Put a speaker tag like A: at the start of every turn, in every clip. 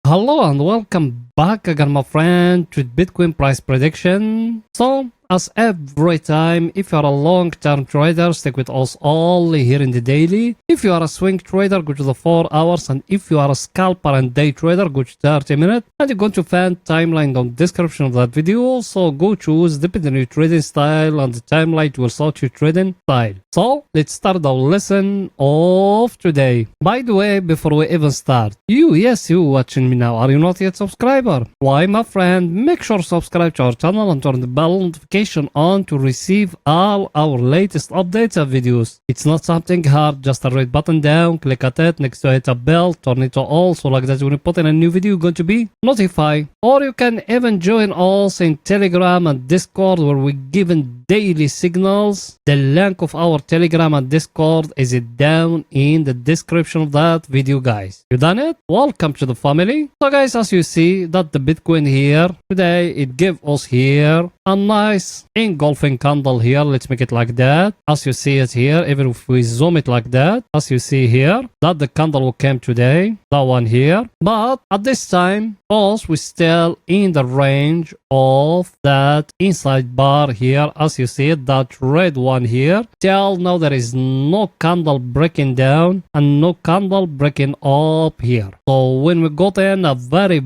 A: Hello and welcome back again, my friend, to Bitcoin price prediction. So, as every time, if you are a long-term trader, stick with us only here in the daily. If you are a swing trader, go to the 4 hours, and if you are a scalper and day trader, go to 30 minutes. And you're going to find timeline down the description of that video. So go choose depending on your trading style, and the timeline will sort your trading style. So let's start our lesson of today. By the way, before we even start, you watching me now, are you not yet subscriber? Why, my friend, make sure to subscribe to our channel and turn the bell notification on to receive all our latest updates and videos. It's not something hard, just a red button down, click at it, next to it a bell, turn it to all, so like that when we put in a new video you're going to be notified. Or you can even join us in Telegram and Discord, where we given daily signals. The link of our Telegram and Discord is down in the description of that video, guys. You done it? Welcome to the family. So guys, as you see that the Bitcoin here today, it gave us here a nice engulfing candle here. Let's make it like that. As you see it here, even if we zoom it like that, as you see here, that the candle came today, that one here. But at this time, also we still in the range of that inside bar here. As you see it, that red one here, till now there is no candle breaking down and no candle breaking up here. So when we got in a very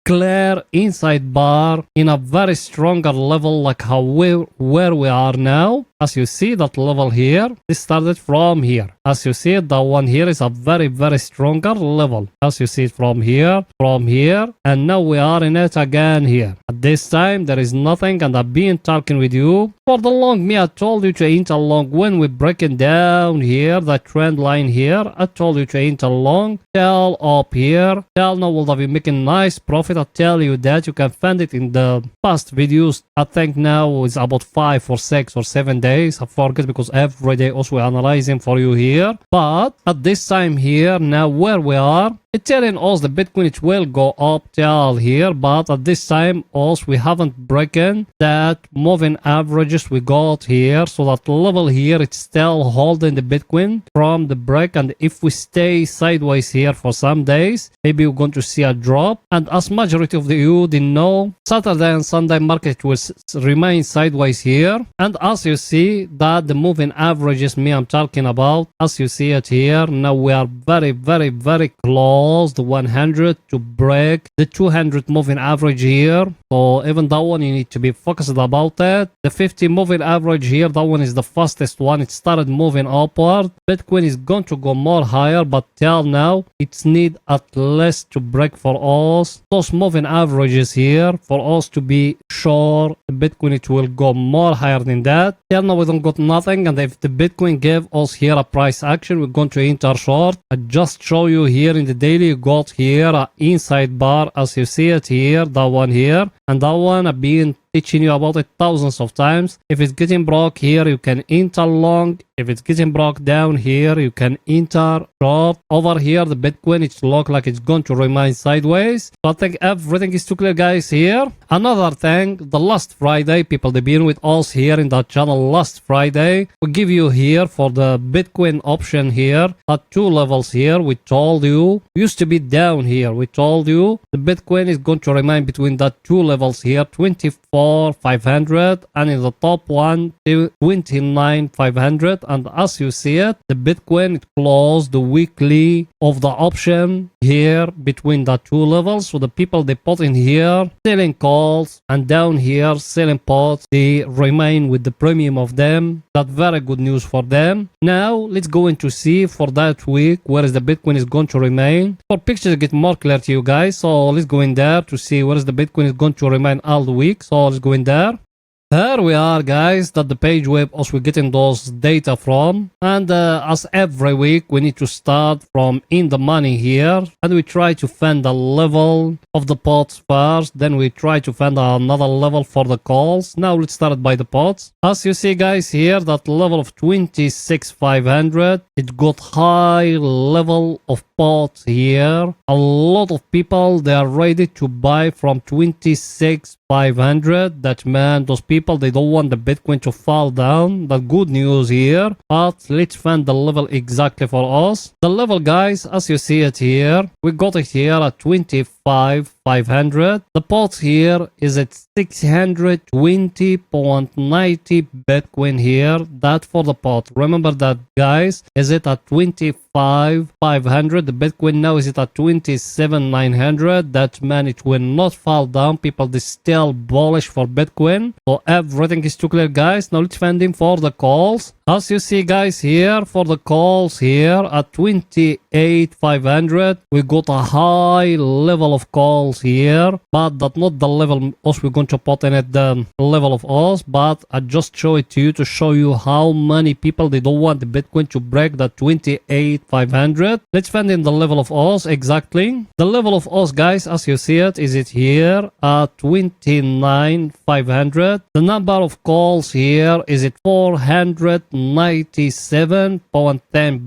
A: clear inside bar in a very stronger level, like how where we are now, as you see that level here, this started from here. As you see, that one here is a very stronger level. As you see it from here, and now we are in it again here. At this time, there is nothing, and I've been talking with you for the long. I told you to enter long when we breaking down here, the trend line here. I told you to enter long, till up here, till now we'll be making nice profit. I tell you that you can find it in the past videos. I think now it's about 5 or 6 or 7 days. I forget, because every day also we're analyzing for you here. But at this time here, now where we are, it's telling us the Bitcoin it will go up till here, but at this time also we haven't broken that moving averages we got here. So that level here, it's still holding the Bitcoin from the break, and if we stay sideways here for some days, maybe we're going to see a drop. And as majority of you didn't know, Saturday and Sunday market will remain sideways here. And as you see that the moving averages I'm talking about, as you see it here, now we are very close the 100 to break the 200 moving average here. So even that one you need to be focused about it. The 50 moving average here, that one is the fastest one. It started moving upward. Bitcoin is going to go more higher, but till now it's need at least to break for us those moving averages here for us to be sure the Bitcoin it will go more higher than that. Till now we don't got nothing, and if the Bitcoin gave us here a price action, we're going to enter short. I just show you here in the daily, you got here a inside bar, as you see it here, that one here, and that one I've been teaching you about it thousands of times. If it's getting broke here, you can enter long. If it's getting broke down here, you can enter short. Over here, the Bitcoin, it looks like it's going to remain sideways. So I think everything is too clear, guys, here. Another thing, the last Friday, people, they've been with us here in that channel last Friday. We give you here for the Bitcoin option here at 2 levels here. We told you, used to be down here. We told you the Bitcoin is going to remain between that 2 levels here, 24,500, and in the top one, 29,500. And as you see it, the Bitcoin, it closed the weekly of the option here between the 2 levels. So the people they put in here selling calls, and down here selling pots, they remain with the premium of them. That very good news for them. Now let's go into see for that week where is the Bitcoin is going to remain. For pictures get more clear to you guys, so let's go in there to see where is the Bitcoin is going to remain all the week. So let's go in there. Here we are, guys, that the page where also we're getting those data from. And as every week, we need to start from in the money here. And we try to find the level of the pots first. Then we try to find another level for the calls. Now let's start by the pots. As you see, guys, here, that level of 26,500. It got high level of pots here. A lot of people, they are ready to buy from 26 500. That man, those people, they don't want the Bitcoin to fall down. The good news here. But let's find the level exactly for us. The level, guys, as you see it here, we got it here at 25,500. The pot here is at 620.90 Bitcoin here. That for the pot. Remember that, guys. Is it at 25,500? The Bitcoin now is it at 27,900. That man, it will not fall down. People, they still bullish for Bitcoin. So everything is too clear, guys. Now let's find him for the calls. As you see, guys, here for the calls here at 28,500, we got a high level of calls here, but that's not the level us we're going to put in it, the level of us, but I just show it to you to show you how many people they don't want the Bitcoin to break the 28,500. Let's find in the level of us exactly. The level of us, guys, as you see it, is it here at 29,500. The number of calls here is it 497.10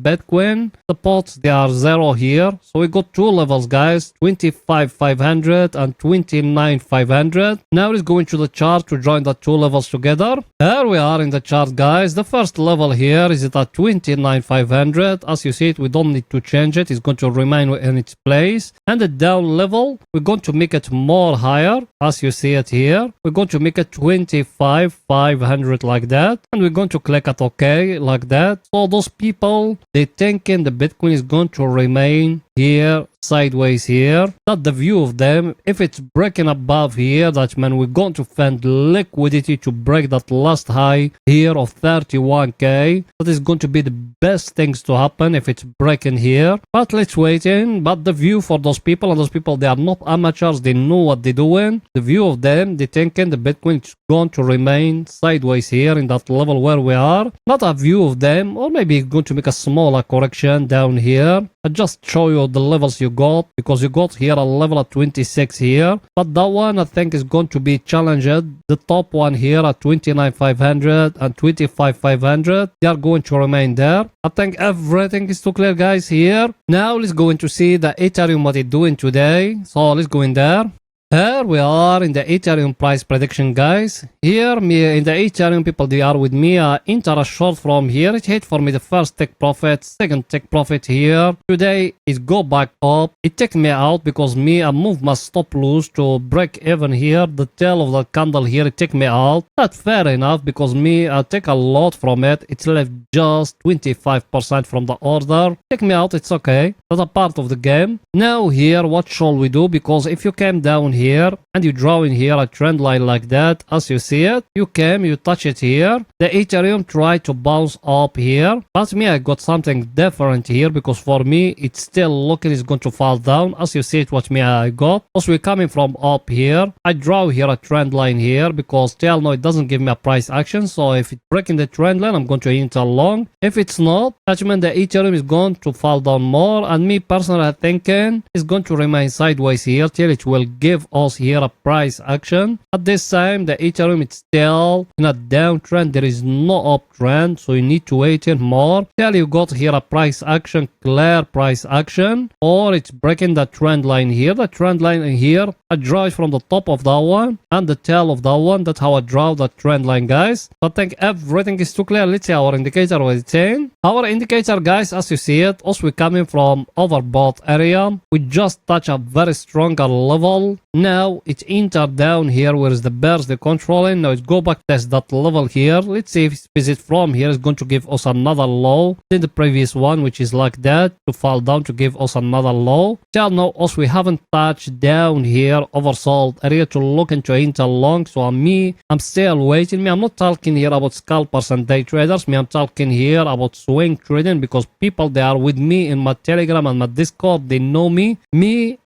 A: Bitcoin. The pots, they are 0 here. So we got two levels, guys, 25,500 and 29,500. Now let's go into the chart to join the two levels together. Here we are in the chart, guys. The first level here is it at 29,500. As you see it, we don't need to change it. It's going to remain in its place. And the down level, we're going to make it more higher. As you see it here, we're going to make it 25,500 like that. And we're going to click at OK like that. So those people, they thinking the Bitcoin is going to remain here sideways here. That's the view of them. If it's breaking above here, that means we're going to find liquidity to break that last high here of 31k. That is going to be the best things to happen if it's breaking here. But let's wait in. But the view for those people, and those people, they are not amateurs, they know what they're doing. The view of them, they thinking the Bitcoin is going to remain sideways here in that level where we are. Not a view of them, or maybe it's going to make a smaller correction down here. I just show you the levels you got, because you got here a level at 26 here, but that one I think is going to be challenged. The top one here at 29,500 and 25,500, they are going to remain there. I think everything is too clear, guys, here. Now let's go in to see the Ethereum what it's doing today. So let's go in there. Here we are in the Ethereum price prediction, guys. Here me in the Ethereum people, they are with me. Enter a short from here. It hit for me the first take profit, second take profit here. Today it go back up. It take me out because me I move my stop loss to break even here. The tail of the candle here, it take me out. That's fair enough because me I take a lot from it. It's left just 25% from the order. Take me out, it's okay. That's a part of the game. Now here, what shall we do? Because if you came down here and you draw in here a trend line like that, as you see it, you came, you touch it here, the Ethereum tried to bounce up here, but me I got something different here because for me it's still looking it's going to fall down. As you see it, what me I got, also we're coming from up here, I draw here a trend line here because till now it doesn't give me a price action. So if it's breaking the trend line, I'm going to enter long. If it's not, that means the Ethereum is going to fall down more, and me personally I thinking it's going to remain sideways here till it will give us here a price action. At this time the Ethereum is still in a downtrend, there is no uptrend, so you need to wait in more till you got here a price action, clear price action, or it's breaking the trend line here. The trend line here, I draw it from the top of that one and the tail of that one. That's how I draw the trend line, guys. So I think everything is too clear. Let's see our indicator what it's saying. Our indicator, guys, as you see it, also we're coming from overbought area. We just touch a very stronger level. Now it's entered down here where is the bears they're controlling. Now it's go back test that level here. Let's see if it's visit from here is going to give us another low than the previous one, which is like that, to fall down to give us another low. Till now also we haven't touched down here oversold area to look into enter long. So I'm still waiting. I'm not talking here about scalpers and day traders. I'm talking here about swing trading, because people they are with me in my Telegram and my Discord, they know me.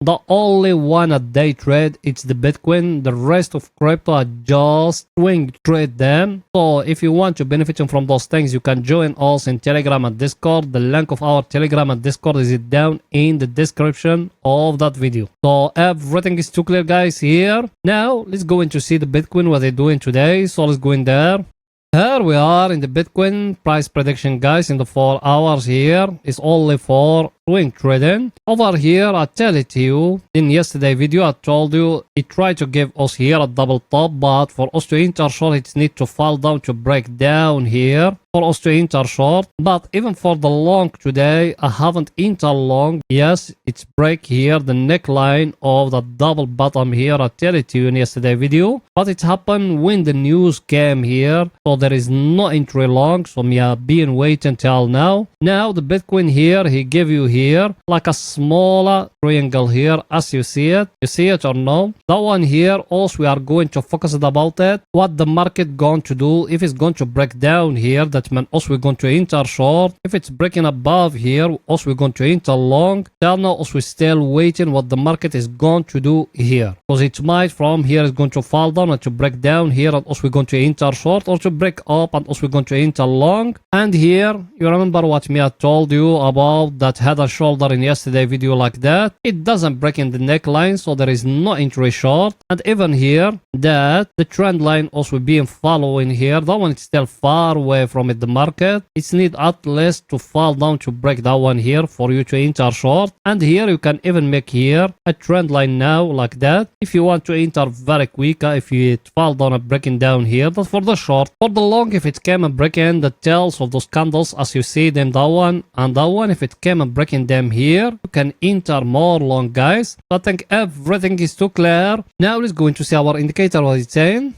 A: The only one a day trade, it's the Bitcoin. The rest of crypto I just swing trade them. So if you want to benefit from those things, you can join us in Telegram and Discord. The link of our Telegram and Discord is down in the description of that video. So everything is too clear, guys, here. Now let's go in to see the Bitcoin what they're doing today. So let's go in there. Here we are in the Bitcoin price prediction, guys, in the 4 hours here. It's only for swing trading. Over here, I tell it to you, in yesterday video, I told you it tried to give us here a double top, but for us to enter short, it needs to fall down to break down here for us to enter short. But even for the long today, I haven't entered long. Yes, it's break here, the neckline of the double bottom here. I tell it to you in yesterday video, but it happened when the news came here, so there is no entry long. So me have been waiting till now. Now the Bitcoin here, he give you here like a smaller triangle here, as you see it. You see it or no? That one here also we are going to focus about it. What the market going to do if it's going to break down here. That means also we're going to enter short. If it's breaking above here, also we're going to enter long. Till now also we're still waiting what the market is going to do here, because it might from here is going to fall down and to break down here, and also we're going to enter short, or to break up and also we're going to enter long. And here you remember what me I told you about that head and shoulder in yesterday video like that. It doesn't break in the neckline, so there is no entry short. And even here that the trend line also being following here, that one is still far away from it, the market. It's need at least to fall down to break that one here for you to enter short. And here you can even make here a trend line now like that if you want to enter very quick. If you fall down and breaking down here, that's for the short. For the long, if it came and breaking the tails of those candles as you see them, that one and that one, if it came and breaking them here, you can enter more long, guys. So I think everything is too clear. Now let's go into see our indicator what it's saying.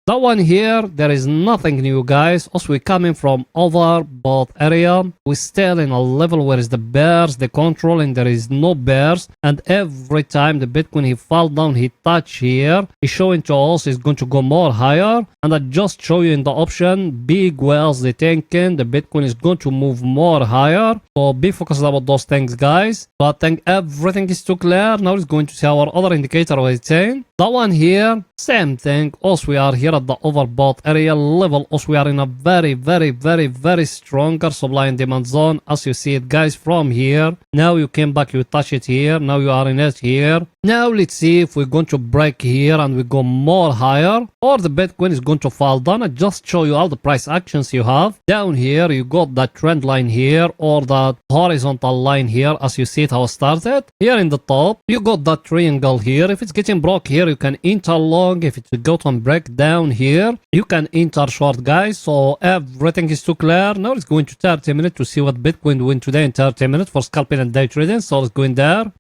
A: That one here, there is nothing new, guys. Also, we're coming from overbought area. We're still in a level where is the bears, the control, and there is no bears. And every time the Bitcoin he fall down, he touch here, he's showing to us it's going to go more higher. And I just show you in the option, big whales, they thinking the Bitcoin is going to move more higher. So be focused about those things, guys. So I think everything is too clear. Now it's going to see our other indicator what it's saying. That one here, same thing. Also, we are here at the overbought area level. Also, we are in a very stronger supply and demand zone, as you see it, guys, from here. Now you came back, you touch it here. Now you are in it here. Now let's see if we're going to break here and we go more higher, or the Bitcoin is going to fall down. I just show you all the price actions you have. Down here, you got that trend line here, or that horizontal line here, as you see it how it started. Here in the top, you got that triangle here. If it's getting broke here, you can enter long. If it got on break down here, you can enter short, guys. So everything is too clear. Now let's go into 30 minutes to see what Bitcoin win today in 30 minutes for scalping and day trading. So let's go in there.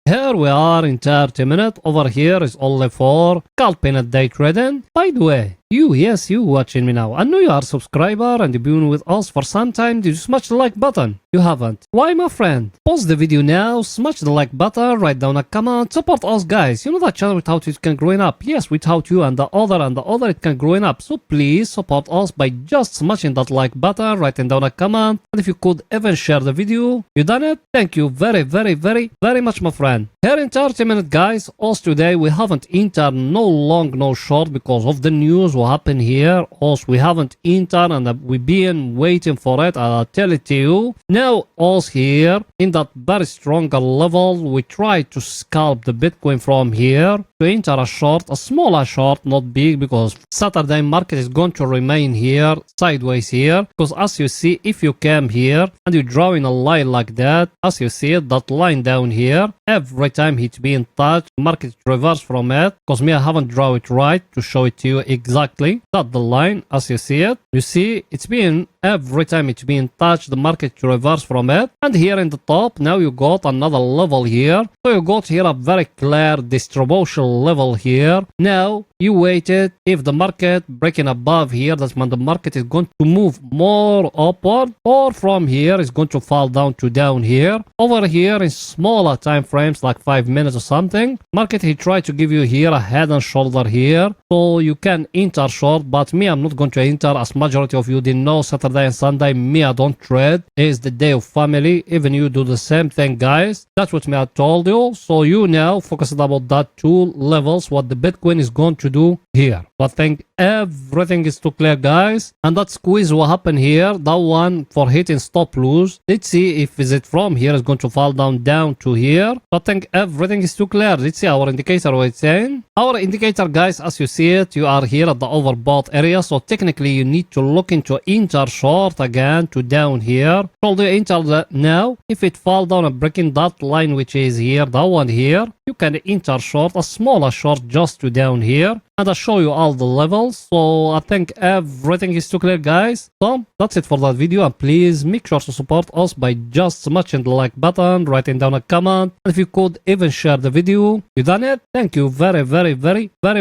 A: Here we are in 30 minutes. Over here is only for scalping and day trading. By the way, yes, you watching me now. I know you are a subscriber and you've been with us for some time. Did you smash the like button? You haven't. Why, my friend? Pause the video now, smash the like button, write down a comment, support us, guys. You know that channel without you it can growing up. Yes, without you and the other it can growing up. So please support us by just smashing that like button, writing down a comment, and if you could even share the video. You done it? Thank you very much, my friend. Here in 30 minutes, guys, also today we haven't entered no long, no short because of the news what happened here. Also, we haven't entered and we've been waiting for it. I'll tell it to you. Now, also here in that very stronger level, we try to scalp the Bitcoin from here to enter a short, a smaller short, not big, because Saturday market is going to remain here, sideways here. Because as you see, if you came here and you draw in a line like that, as you see it, that line down here, every time it's being touched, market reverse from it. Because me, I haven't drawn it right to show it to you exactly. That the line, as you see it, you see it's being every time it's being touched, the market reverse from it. And here in the top, now you got another level here. So you got here a very clear distribution level here. Now you waited if the market breaking above here, that's when the market is going to move more upward, or from here is going to fall down to down here. Over here in smaller time frames like 5 minutes or something, market he tried to give you here a head and shoulder here, so you can enter short. But me, I'm not going to enter, as majority of you didn't know. Saturday and Sunday, me, I don't trade. It's the day of family. Even you do the same thing, guys. That's what me I told you. So you now focus about that two levels, what the Bitcoin is going to do here. So I think everything is too clear, guys. And that squeeze what happened here, that one for hitting stop loss. Let's see if is it from here is going to fall down to here. So I think everything is too clear. Let's see our indicator what it's saying. Our indicator, guys, as you see it, you are here at the overbought area. So technically you need to look into enter short again to down here. Should you enter now? If it fall down a breaking that line which is here, that one here, you can enter short, a smaller short just to down here. And I'll show you all the levels. So I think everything is too clear, guys. So that's it for that video, and please make sure to support us by just smashing the like button, writing down a comment, and if you could even share the video. You done it? Thank you very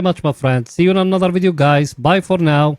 A: much, my friends. See you in another video, guys. Bye for now.